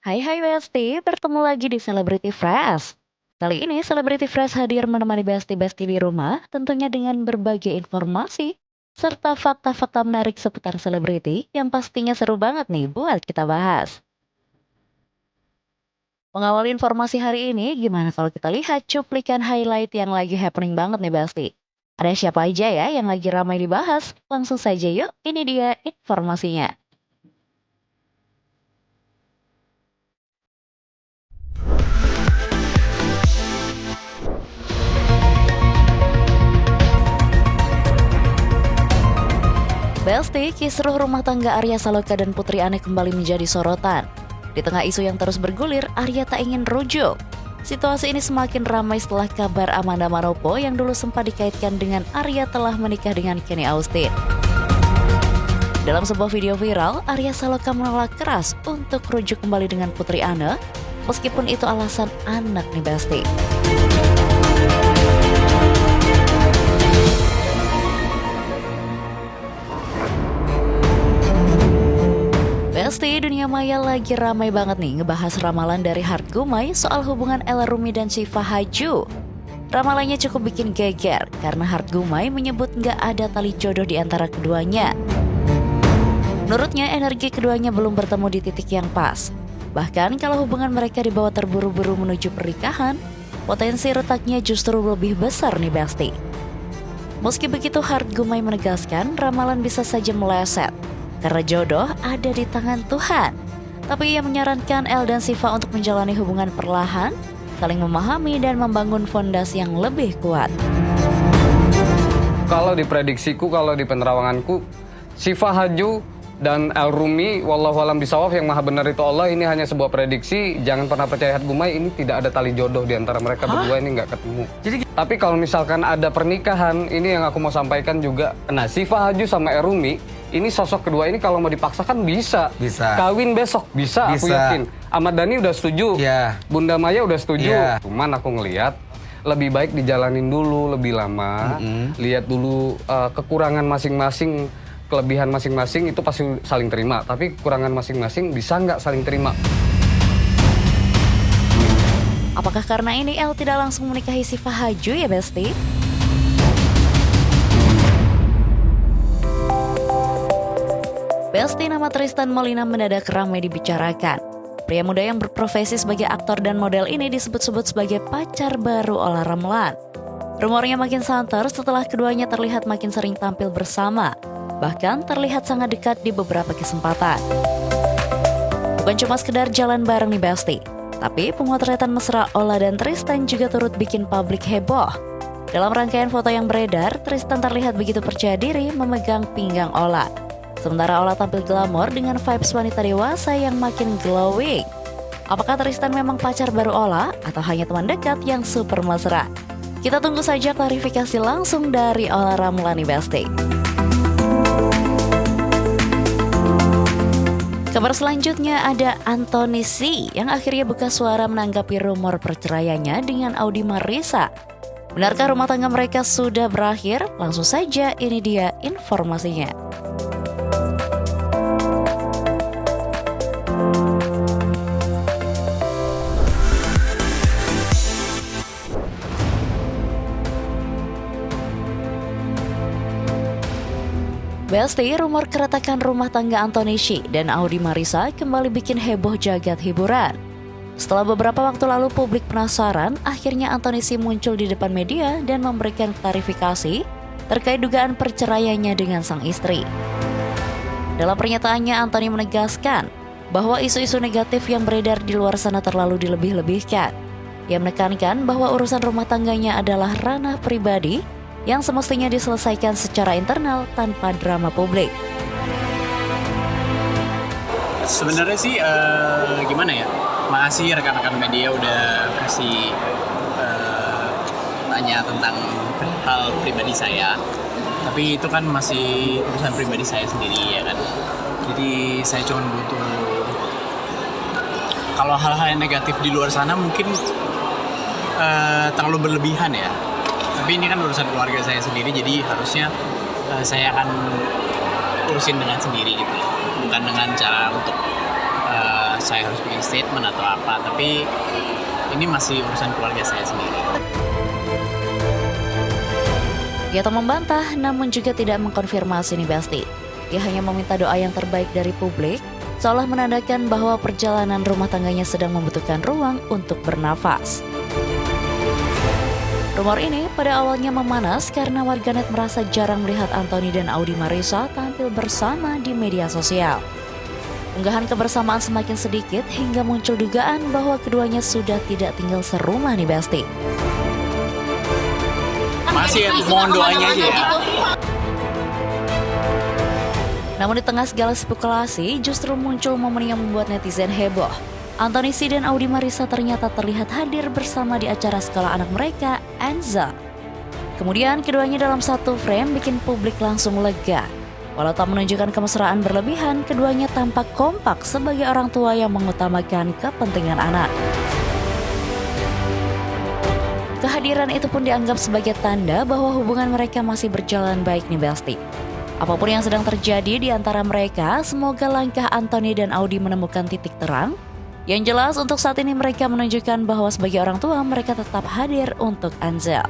Hai hai Besti, bertemu lagi di Celebrity Fresh. Kali ini Celebrity Fresh hadir menemani Besti-Besti di rumah, tentunya dengan berbagai informasi serta fakta-fakta menarik seputar selebriti yang pastinya seru banget nih buat kita bahas. Mengawali informasi hari ini, gimana kalau kita lihat cuplikan highlight yang lagi happening banget nih Besti? Ada siapa aja ya yang lagi ramai dibahas? Langsung saja yuk, ini dia informasinya. Besti, kisruh rumah tangga Arya Saloka dan Putri Ane kembali menjadi sorotan. Di tengah isu yang terus bergulir, Arya tak ingin rujuk. Situasi ini semakin ramai setelah kabar Amanda Manopo yang dulu sempat dikaitkan dengan Arya telah menikah dengan Kenny Austin. Dalam sebuah video viral, Arya Saloka menolak keras untuk rujuk kembali dengan Putri Ane, meskipun itu alasan anak nih Besti. Besti, dunia maya lagi ramai banget nih ngebahas ramalan dari Hart Gumai soal hubungan Ella Rumi dan Syifa Haju. Ramalannya cukup bikin geger karena Hart Gumai menyebut nggak ada tali jodoh di antara keduanya. Menurutnya energi keduanya belum bertemu di titik yang pas. Bahkan kalau hubungan mereka dibawa terburu-buru menuju pernikahan, potensi retaknya justru lebih besar nih Besti. Meski begitu, Hart Gumai menegaskan ramalan bisa saja meleset karena jodoh ada di tangan Tuhan. Tapi ia menyarankan El dan Syifa untuk menjalani hubungan perlahan, saling memahami dan membangun fondasi yang lebih kuat. Kalau di prediksiku, kalau di penerawanganku, Syifa Haju dan El Rumi, wallahualam bisawaf, yang maha benar itu Allah, ini hanya sebuah prediksi. Jangan pernah percaya Hart Gumai, ini tidak ada tali jodoh di antara mereka berdua, ini nggak ketemu. Tapi kalau misalkan ada pernikahan, ini yang aku mau sampaikan juga. Nah, Syifa Haju sama El Rumi, ini sosok kedua ini kalau mau dipaksakan bisa. Kawin besok, bisa. Aku yakin. Ahmad Dhani udah setuju, Bunda Maya udah setuju. Cuman aku ngelihat lebih baik dijalanin dulu lebih lama, lihat dulu kekurangan masing-masing, kelebihan masing-masing itu pasti saling terima. Tapi kekurangan masing-masing bisa nggak saling terima? Apakah karena ini El tidak langsung menikahi Syifa Haju ya Besti? Besti, nama Tristan Molina mendadak ramai dibicarakan. Pria muda yang berprofesi sebagai aktor dan model ini disebut-sebut sebagai pacar baru Olla Ramlan. Rumornya makin santer setelah keduanya terlihat makin sering tampil bersama, bahkan terlihat sangat dekat di beberapa kesempatan. Bukan cuma sekedar jalan bareng nih Besti, tapi pemotretan mesra Olla dan Tristan juga turut bikin publik heboh. Dalam rangkaian foto yang beredar, Tristan terlihat begitu percaya diri memegang pinggang Olla. Sementara Olla tampil glamor dengan vibes wanita dewasa yang makin glowing. Apakah Tristan memang pacar baru Olla atau hanya teman dekat yang super mesra? Kita tunggu saja klarifikasi langsung dari Olla Ramlan Besti. Kabar selanjutnya ada Anthony C yang akhirnya buka suara menanggapi rumor perceraiannya dengan Audi Marissa. Benarkah rumah tangga mereka sudah berakhir? Langsung saja ini dia informasinya. Besti, rumor keretakan rumah tangga Anthony Shi dan Audi Marissa kembali bikin heboh jagat hiburan. Setelah beberapa waktu lalu publik penasaran, akhirnya Anthony Shi muncul di depan media dan memberikan klarifikasi terkait dugaan perceraiannya dengan sang istri. Dalam pernyataannya, Anthony menegaskan bahwa isu-isu negatif yang beredar di luar sana terlalu dilebih-lebihkan. Ia menekankan bahwa urusan rumah tangganya adalah ranah pribadi yang semestinya diselesaikan secara internal tanpa drama publik. Sebenarnya sih gimana ya? Makasih rekan-rekan media udah kasih tanya tentang hal pribadi saya. Tapi itu kan masih urusan pribadi saya sendiri ya kan. Jadi saya cuma butuh, kalau hal-hal yang negatif di luar sana mungkin terlalu berlebihan ya. Tapi ini kan urusan keluarga saya sendiri, jadi harusnya saya akan urusin dengan sendiri gitu, bukan dengan cara untuk saya harus bikin statement atau apa, tapi ini masih urusan keluarga saya sendiri. Ia tak membantah, namun juga tidak mengkonfirmasi nih Besti. Ia hanya meminta doa yang terbaik dari publik, seolah menandakan bahwa perjalanan rumah tangganya sedang membutuhkan ruang untuk bernafas. Rumor ini pada awalnya memanas karena warganet merasa jarang melihat Anthony dan Audi Marissa tampil bersama di media sosial. Unggahan kebersamaan semakin sedikit hingga muncul dugaan bahwa keduanya sudah tidak tinggal serumah nih Besti. Masih mohon doanya aja ya. Namun di tengah segala spekulasi, justru muncul momen yang membuat netizen heboh. Anthony C dan Audi Marissa ternyata terlihat hadir bersama di acara sekolah anak mereka, Enza. Kemudian keduanya dalam satu frame bikin publik langsung lega. Walau tak menunjukkan kemesraan berlebihan, keduanya tampak kompak sebagai orang tua yang mengutamakan kepentingan anak. Kehadiran itu pun dianggap sebagai tanda bahwa hubungan mereka masih berjalan baik nih Besti. Apapun yang sedang terjadi di antara mereka, semoga langkah Anthony dan Audi menemukan titik terang. Yang jelas untuk saat ini mereka menunjukkan bahwa sebagai orang tua mereka tetap hadir untuk Anzel.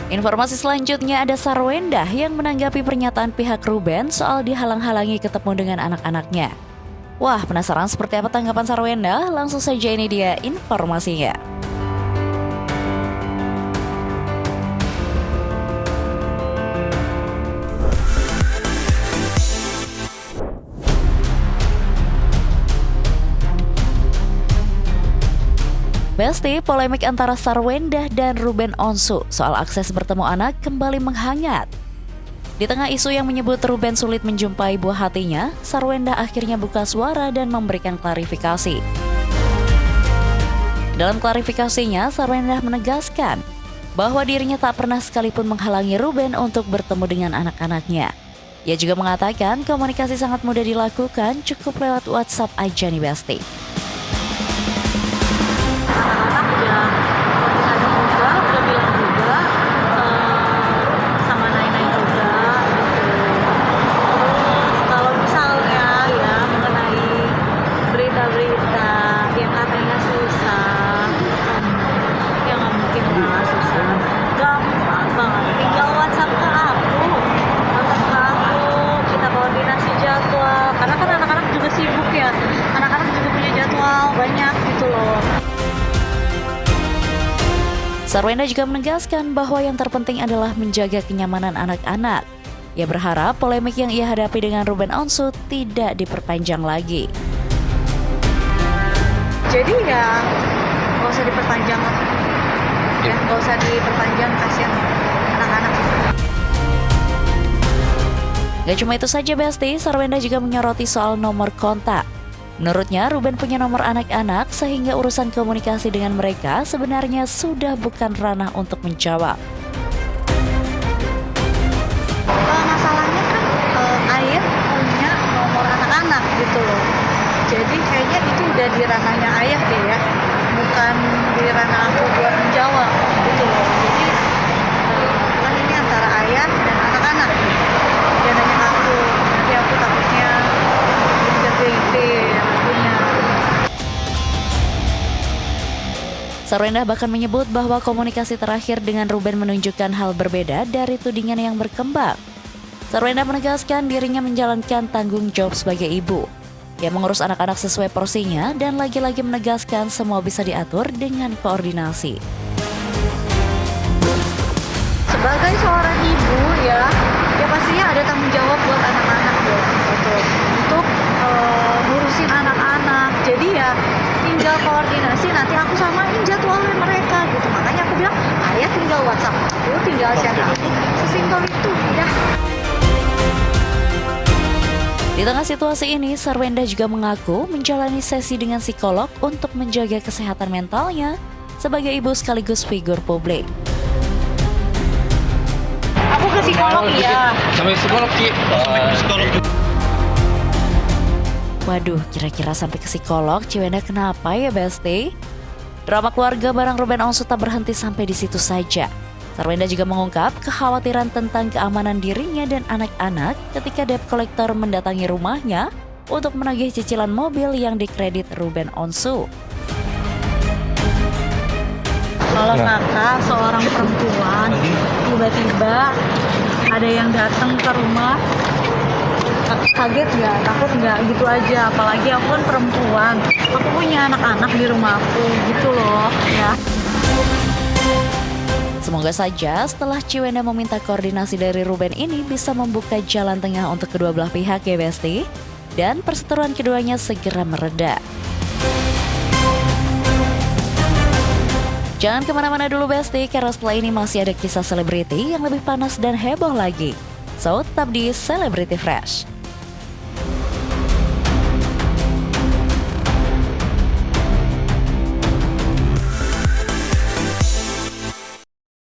Informasi selanjutnya ada Sarwenda yang menanggapi pernyataan pihak Ruben soal dihalang-halangi ketemu dengan anak-anaknya. Wah, penasaran seperti apa tanggapan Sarwenda? Langsung saja ini dia informasinya. Besti, polemik antara Sarwenda dan Ruben Onsu soal akses bertemu anak kembali menghangat. Di tengah isu yang menyebut Ruben sulit menjumpai buah hatinya, Sarwenda akhirnya buka suara dan memberikan klarifikasi. Dalam klarifikasinya, Sarwenda menegaskan bahwa dirinya tak pernah sekalipun menghalangi Ruben untuk bertemu dengan anak-anaknya. Ia juga mengatakan komunikasi sangat mudah dilakukan, cukup lewat WhatsApp aja nih Besti. Sarwenda juga menegaskan bahwa yang terpenting adalah menjaga kenyamanan anak-anak. Ia berharap polemik yang ia hadapi dengan Ruben Onsu tidak diperpanjang lagi. Jadi ya nggak usah diperpanjang, ya nggak usah diperpanjang, kasihan anak-anak. Gak cuma itu saja Besti, Sarwenda juga menyoroti soal nomor kontak. Menurutnya, Ruben punya nomor anak-anak sehingga urusan komunikasi dengan mereka sebenarnya sudah bukan ranah untuk menjawab. Masalahnya kan Ayah punya nomor anak-anak gitu loh. Jadi kayaknya itu udah di ranahnya Ayah deh ya, bukan di ranah aku buat menjawab gitu loh. Jadi kan ini antara Ayah dan anak-anak. Dia nanya ke aku, nanti aku takutnya jaga ide. Sarwenda bahkan menyebut bahwa komunikasi terakhir dengan Ruben menunjukkan hal berbeda dari tudingan yang berkembang. Sarwenda menegaskan dirinya menjalankan tanggung jawab sebagai ibu. Ia mengurus anak-anak sesuai porsinya dan lagi-lagi menegaskan semua bisa diatur dengan koordinasi. Sebagai seorang ibu ya pastinya ada tanggung jawab buat anak-anak dong, untuk ngurusin anak-anak. Jadi ya tinggal koordinasi, nanti aku samain jadwalnya mereka gitu. Makanya aku bilang, Ayah tinggal WhatsApp aku, tinggal share aku. Sesimpel itu ya. Di tengah situasi ini, Sarwenda juga mengaku menjalani sesi dengan psikolog untuk menjaga kesehatan mentalnya sebagai ibu sekaligus figur publik. Aku ke psikolog ya. Sampai psikolog Ki. Waduh, kira-kira sampai ke psikolog, Ciwenda kenapa ya Besti? Drama keluarga bareng Ruben Onsu tak berhenti sampai di situ saja. Sarwenda juga mengungkap kekhawatiran tentang keamanan dirinya dan anak-anak ketika debt collector mendatangi rumahnya untuk menagih cicilan mobil yang dikredit Ruben Onsu. Kalau kakak seorang perempuan, tiba-tiba ada yang datang ke rumah, kaget nggak? Takut nggak? Gitu aja. Apalagi aku kan perempuan, aku punya anak-anak di rumah aku, gitu loh ya. Semoga saja setelah Ciwenda meminta koordinasi dari Ruben ini bisa membuka jalan tengah untuk kedua belah pihak ya Besti, dan perseteruan keduanya segera mereda. Jangan kemana-mana dulu Besti, karena setelah ini masih ada kisah selebriti yang lebih panas dan heboh lagi. So, tetap di Celebrity Fresh.